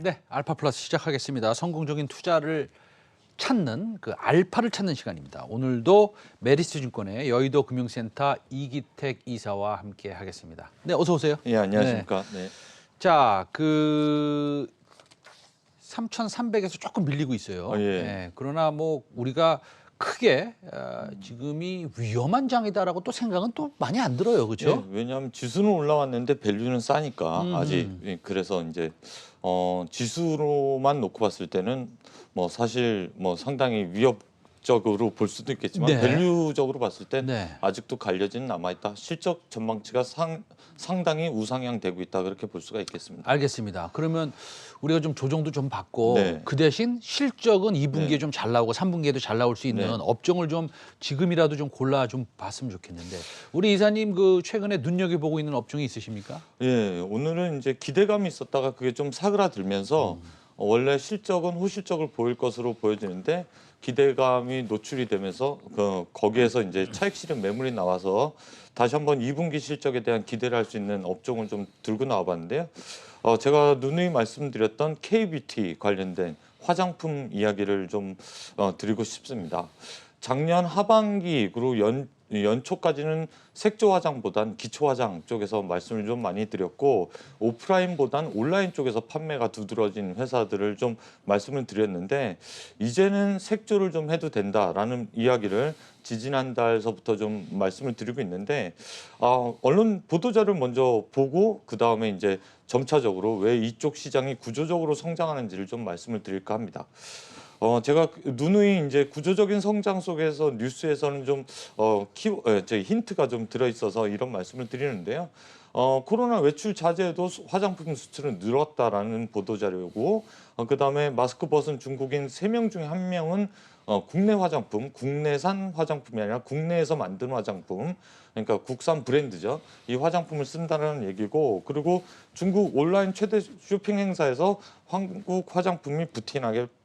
네, 알파 플러스 시작하겠습니다. 성공적인 투자를 찾는 그 알파를 찾는 시간입니다. 오늘도 메리츠 증권의 여의도 금융센터 이기택 이사와 함께 하겠습니다. 네, 어서 오세요. 예, 안녕하십니까. 네. 자, 그 3,300에서 조금 밀리고 있어요. 예. 네, 그러나 뭐 우리가 크게 지금이 위험한 장이다라고 또 생각은 또 많이 안 들어요, 그렇죠? 예, 왜냐하면 지수는 올라왔는데 밸류는 싸니까 아직. 예, 그래서 이제 지수로만 놓고 봤을 때는 뭐 사실 뭐 상당히 위협적으로 볼 수도 있겠지만 네. 밸류적으로 봤을 땐 네. 아직도 갈려진 남아있다. 실적 전망치가 상당히 우상향되고 있다, 그렇게 볼 수가 있겠습니다. 알겠습니다. 그러면 우리가 좀 조정도 좀 받고 네. 그 대신 실적은 2분기에 네. 좀 잘 나오고 3분기에도 잘 나올 수 있는 네. 업종을 좀 지금이라도 좀 골라 좀 봤으면 좋겠는데 우리 이사님 그 최근에 눈여겨보고 있는 업종이 있으십니까? 예, 오늘은 이제 기대감이 있었다가 그게 좀 사그라들면서 원래 실적은 호실적을 보일 것으로 보여지는데 기대감이 노출이 되면서 거기에서 이제 차익 실현 매물이 나와서 다시 한번 2분기 실적에 대한 기대를 할 수 있는 업종을 좀 들고 나와봤는데요. 제가 누누이 말씀드렸던 K뷰티 관련된 화장품 이야기를 좀 드리고 싶습니다. 작년 하반기 그리고 연초까지는 색조 화장보단 기초 화장 쪽에서 말씀을 좀 많이 드렸고 오프라인보단 온라인 쪽에서 판매가 두드러진 회사들을 좀 말씀을 드렸는데 이제는 색조를 좀 해도 된다라는 이야기를 지지난달서부터 좀 말씀을 드리고 있는데 언론 보도자를 먼저 보고 그 다음에 이제 점차적으로 왜 이쪽 시장이 구조적으로 성장하는지를 좀 말씀을 드릴까 합니다. 제가 누누이 이제 구조적인 성장 속에서 뉴스에서는 좀 힌트가 좀 들어 있어서 이런 말씀을 드리는데요. 코로나 외출 자제에도 화장품 수출은 늘었다라는 보도 자료고, 그다음에 마스크 벗은 중국인 3명 중에 1명은 국내 화장품, 국내산 화장품이 아니라 국내에서 만든 화장품, 그러니까 국산 브랜드죠. 이 화장품을 쓴다는 얘기고, 그리고 중국 온라인 최대 쇼핑 행사에서 한국 화장품이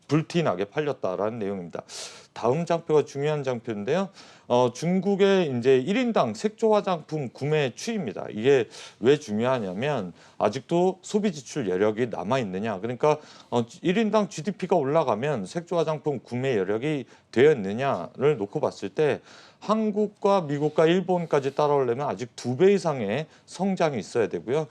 불티나게 팔렸다라는 내용입니다. 다음 장표가 중요한 장표인데요. 중국의 이제 1인당 색조 화장품 구매 추이입니다. 이게 왜 중요하냐면 아직도 소비 지출 여력이 남아 있느냐. 그러니까 1인당 GDP가 올라가면 색조 화장품 구매 여력이 되어 있느냐를 놓고 봤을 때 한국과 미국과 일본까지 따라오려면 아직 2배 이상의 성장이 있어야 되고요.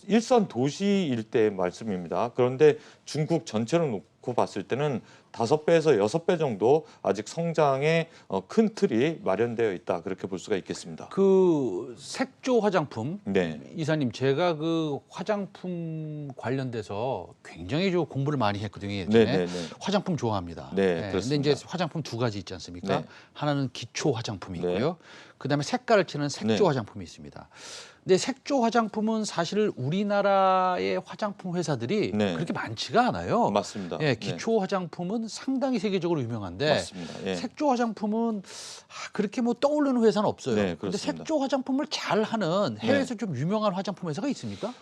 일선 도시일 때의 말씀입니다. 그런데 중국 전체로 놓고 봤을 때는 5배에서 6배 정도 아직 성장의 큰 틀이 마련되어 있다, 그렇게 볼 수가 있겠습니다. 그 색조 화장품 네. 이사님 제가 그 화장품 관련돼서 굉장히 좀 공부를 많이 했거든요. 예전에. 네. 화장품 좋아합니다. 네, 근데 그렇습니다. 이제 화장품 2가지 있지 않습니까? 네. 하나는 기초 화장품이 네. 있고요. 그다음에 색깔을 칠하는 색조 네. 화장품이 있습니다. 근데 색조 화장품은 사실 우리나라의 화장품 회사들이 네. 그렇게 많지가 않아요. 맞습니다. 예, 네. 기초 화장품은 상당히 세계적으로 유명한데 맞습니다. 예. 색조 화장품은 그렇게 뭐 떠오르는 회사는 없어요. 네, 근데 그렇습니다. 색조 화장품을 잘 하는 해외에서 좀 유명한 화장품 회사가 있습니까?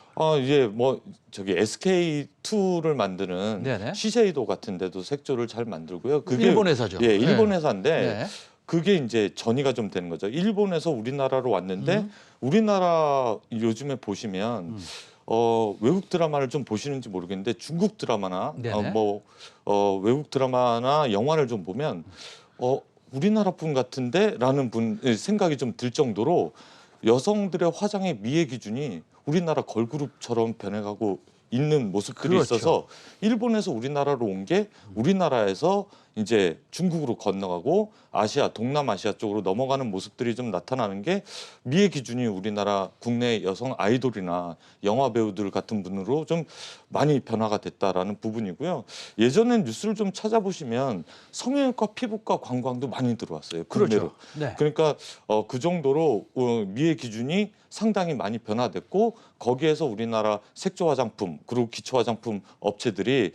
이제 뭐 저기 SK2를 만드는 네네. 시세이도 같은 데도 색조를 잘 만들고요. 그게 일본 회사죠. 예, 일본 네. 회사인데 네. 그게 이제 전이가 좀 되는 거죠. 일본에서 우리나라로 왔는데 우리나라 요즘에 보시면 외국 드라마를 좀 보시는지 모르겠는데 중국 드라마나 네네. 외국 드라마나 영화를 좀 보면 우리나라 분 같은데라는 생각이 좀 들 정도로 여성들의 화장의 미의 기준이 우리나라 걸그룹처럼 변해가고 있는 모습들이 그렇죠. 있어서 일본에서 우리나라로 온 게 우리나라에서 이제 중국으로 건너가고 아시아, 동남아시아 쪽으로 넘어가는 모습들이 좀 나타나는 게 미의 기준이 우리나라 국내 여성 아이돌이나 영화 배우들 같은 분으로 좀 많이 변화가 됐다라는 부분이고요. 예전엔 뉴스를 좀 찾아보시면 성형외과, 피부과 관광도 많이 들어왔어요. 국내로. 그렇죠. 네. 그러니까 그 정도로 미의 기준이 상당히 많이 변화됐고 거기에서 우리나라 색조 화장품 그리고 기초 화장품 업체들이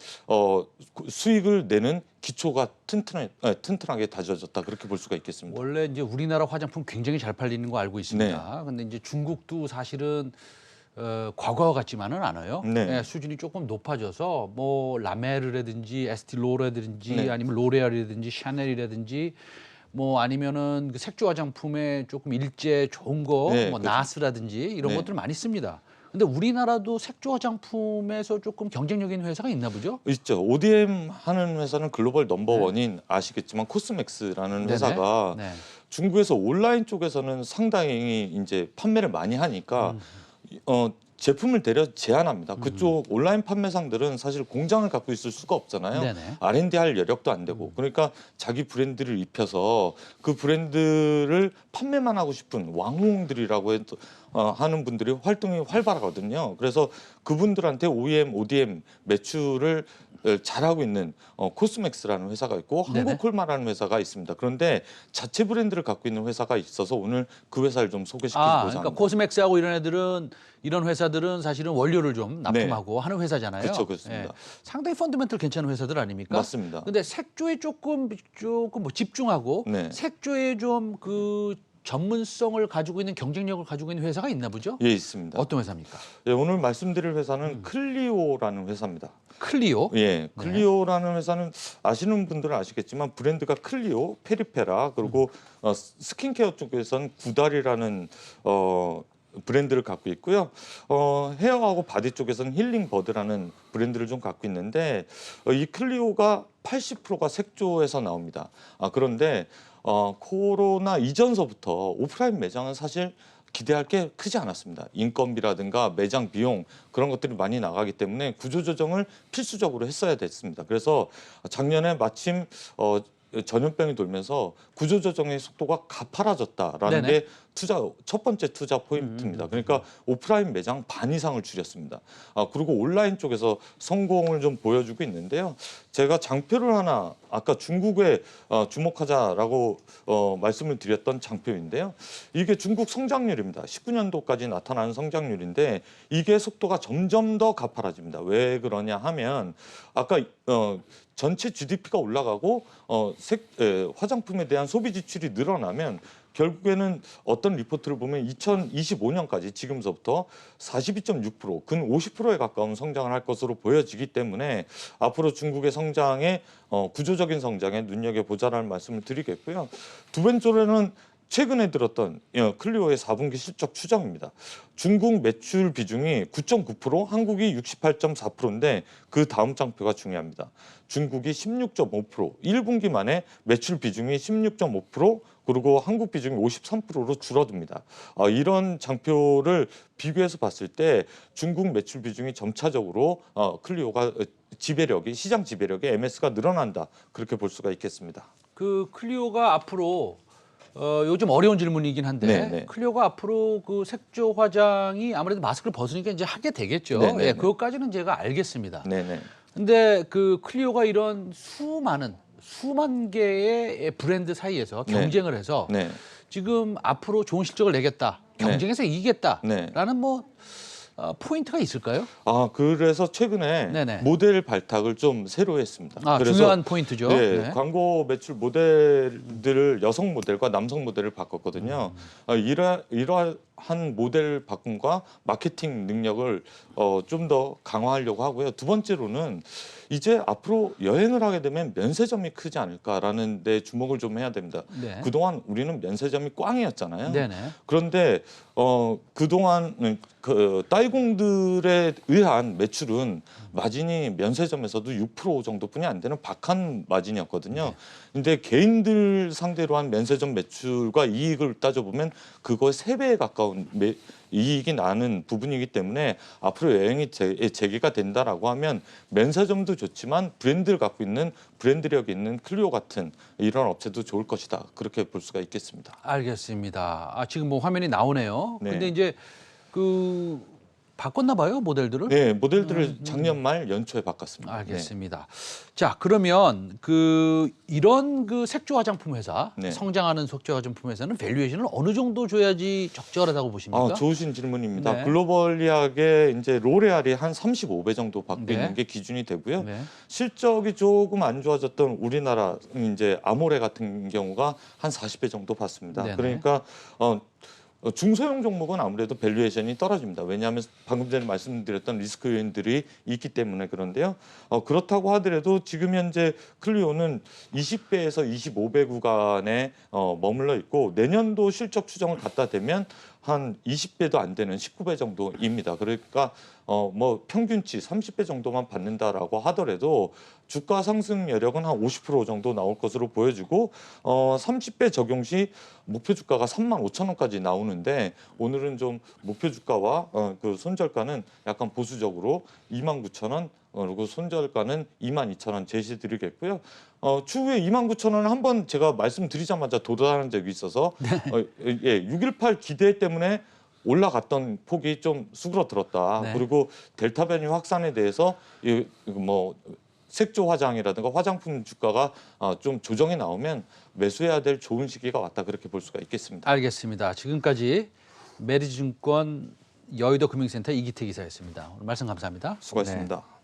수익을 내는 기초가 튼튼하게 다져졌다, 그렇게 볼 수가 있겠습니다. 원래 이제 우리나라 화장품 굉장히 잘 팔리는 거 알고 있습니다. 근데 이제 중국도 사실은 과거와 같지만은 않아요. 네. 예, 수준이 조금 높아져서 뭐 라메르라든지 에스티로라든지 네. 아니면 로레알이라든지 샤넬이라든지 뭐 아니면은 그 색조 화장품에 조금 일제 좋은 거, 네, 뭐 그렇죠. 나스라든지 이런 네. 것들 많이 씁니다. 근데 우리나라도 색조 화장품에서 조금 경쟁력 있는 회사가 있나 보죠? 있죠. ODM 하는 회사는 글로벌 넘버원인 아시겠지만 코스맥스라는 네네. 회사가 네. 중국에서 온라인 쪽에서는 상당히 이제 판매를 많이 하니까 제품을 대려 제한합니다. 그쪽 온라인 판매상들은 사실 공장을 갖고 있을 수가 없잖아요. 네네. R&D 할 여력도 안 되고. 그러니까 자기 브랜드를 입혀서 그 브랜드를 판매만 하고 싶은 왕홍들이라고 하는 분들이 활동이 활발하거든요. 그래서 그분들한테 OEM, ODM 매출을 잘하고 있는 코스맥스라는 회사가 있고 네네. 한국콜마라는 회사가 있습니다. 그런데 자체 브랜드를 갖고 있는 회사가 있어서 오늘 그 회사를 좀 소개시키고자 그러니까 합니다. 코스맥스하고 이런 회사들은 사실은 원료를 좀 납품하고 하는 회사잖아요. 그렇죠, 그렇습니다. 예. 상당히 펀더멘털 괜찮은 회사들 아닙니까? 맞습니다. 근데 색조에 조금 뭐 집중하고 네. 색조에 좀 그 전문성을 가지고 있는 경쟁력을 가지고 있는 회사가 있나 보죠? 예, 있습니다. 어떤 회사입니까? 예, 오늘 말씀드릴 회사는 클리오라는 회사입니다. 클리오. 예, 클리오라는 회사는 아시는 분들은 아시겠지만 브랜드가 클리오, 페리페라 그리고 스킨케어 쪽에서는 구달이라는 브랜드를 갖고 있고요. 헤어하고 바디 쪽에서는 힐링버드라는 브랜드를 좀 갖고 있는데 이 클리오가 80%가 색조에서 나옵니다. 그런데 코로나 이전서부터 오프라인 매장은 사실 기대할 게 크지 않았습니다. 인건비라든가 매장 비용 그런 것들이 많이 나가기 때문에 구조조정을 필수적으로 했어야 됐습니다. 그래서 작년에 마침 전염병이 돌면서 구조조정의 속도가 가파라졌다라는 네네. 게 첫 번째 투자 포인트입니다. 그러니까 오프라인 매장 반 이상을 줄였습니다. 그리고 온라인 쪽에서 성공을 좀 보여주고 있는데요. 제가 장표를 하나 아까 중국에 주목하자라고 말씀을 드렸던 장표인데요. 이게 중국 성장률입니다. 19년도까지 나타나는 성장률인데 이게 속도가 점점 더 가파라집니다. 왜 그러냐 하면 아까 전체 GDP가 올라가고 화장품에 대한 소비 지출이 늘어나면 결국에는 어떤 리포트를 보면 2025년까지 지금서부터 42.6%, 근 50%에 가까운 성장을 할 것으로 보여지기 때문에 앞으로 중국의 성장에 구조적인 성장에 눈여겨보자라는 말씀을 드리겠고요. 두 번째로는 최근에 들었던 클리오의 4분기 실적 추정입니다. 중국 매출 비중이 9.9%, 한국이 68.4%인데 그 다음 장표가 중요합니다. 중국이 16.5%, 1분기 만에 매출 비중이 16.5%, 그리고 한국 비중이 53%로 줄어듭니다. 이런 장표를 비교해서 봤을 때 중국 매출 비중이 점차적으로 클리오가 시장 지배력이 MS가 늘어난다. 그렇게 볼 수가 있겠습니다. 그 클리오가 앞으로 요즘 어려운 질문이긴 한데 네네. 클리오가 앞으로 그 색조 화장이 아무래도 마스크를 벗으니까 이제 하게 되겠죠. 네네네. 예, 그것까지는 제가 알겠습니다. 네네. 근데 그 클리오가 이런 수만 개의 브랜드 사이에서 네. 경쟁을 해서 네. 지금 앞으로 좋은 실적을 내겠다, 경쟁에서 이기겠다라는 네. 뭐 포인트가 있을까요? 그래서 최근에 네네. 모델 발탁을 좀 새로 했습니다. 그래서 중요한 포인트죠. 네, 네. 광고 매출 모델들을 여성 모델과 남성 모델을 바꿨거든요. 이러한 모델 바꿈과 마케팅 능력을 좀 더 강화하려고 하고요. 두 번째로는 이제 앞으로 여행을 하게 되면 면세점이 크지 않을까라는 데 주목을 좀 해야 됩니다. 네. 그동안 우리는 면세점이 꽝이었잖아요. 네네. 그런데 그동안 그 따이공들에 의한 매출은 마진이 면세점에서도 6% 정도뿐이 안 되는 박한 마진이었거든요. 근데 개인들 상대로 한 면세점 매출과 이익을 따져보면 그거 3배에 가까운 이익이 나는 부분이기 때문에 앞으로 여행이 재개가 된다라고 하면 면세점도 좋지만 브랜드를 갖고 있는 브랜드력 있는 클리오 같은 이런 업체도 좋을 것이다. 그렇게 볼 수가 있겠습니다. 알겠습니다. 지금 뭐 화면이 나오네요. 네. 근데 이제 그 바꿨나 봐요, 모델들을? 네, 모델들을 작년 말 연초에 바꿨습니다. 알겠습니다. 자, 그러면 이런 그 색조 화장품 회사, 네. 성장하는 색조 화장품 회사는 밸류에이션을 어느 정도 줘야지 적절하다고 보십니까? 좋으신 질문입니다. 네. 글로벌리하게 이제 로레알이 한 35배 정도 받고 네. 있는 게 기준이 되고요. 네. 실적이 조금 안 좋아졌던 우리나라 이제 아모레 같은 경우가 한 40배 정도 받습니다. 네네. 그러니까 중소형 종목은 아무래도 밸류에이션이 떨어집니다. 왜냐하면 방금 전에 말씀드렸던 리스크 요인들이 있기 때문에 그런데요. 그렇다고 하더라도 지금 현재 클리오는 20배에서 25배 구간에 머물러 있고 내년도 실적 추정을 갖다 대면 한 20배도 안 되는 19배 정도입니다. 그러니까 뭐 평균치 30배 정도만 받는다라고 하더라도 주가 상승 여력은 한 50% 정도 나올 것으로 보여지고 30배 적용 시 목표 주가가 35,000원까지 나오는데 오늘은 좀 목표 주가와 그 손절가는 약간 보수적으로 29,000원 그리고 손절가는 22,000원 제시드리겠고요. 추후에 29,000원 한번 제가 말씀드리자마자 도달하는 적이 있어서 6.18 기대 때문에 올라갔던 폭이 좀 수그러들었다. 네. 그리고 델타 변이 확산에 대해서 뭐 색조 화장이라든가 화장품 주가가 좀 조정이 나오면 매수해야 될 좋은 시기가 왔다 그렇게 볼 수가 있겠습니다. 알겠습니다. 지금까지 메리츠증권 여의도 금융센터 이기택 이사였습니다. 오늘 말씀 감사합니다. 수고하셨습니다. 네.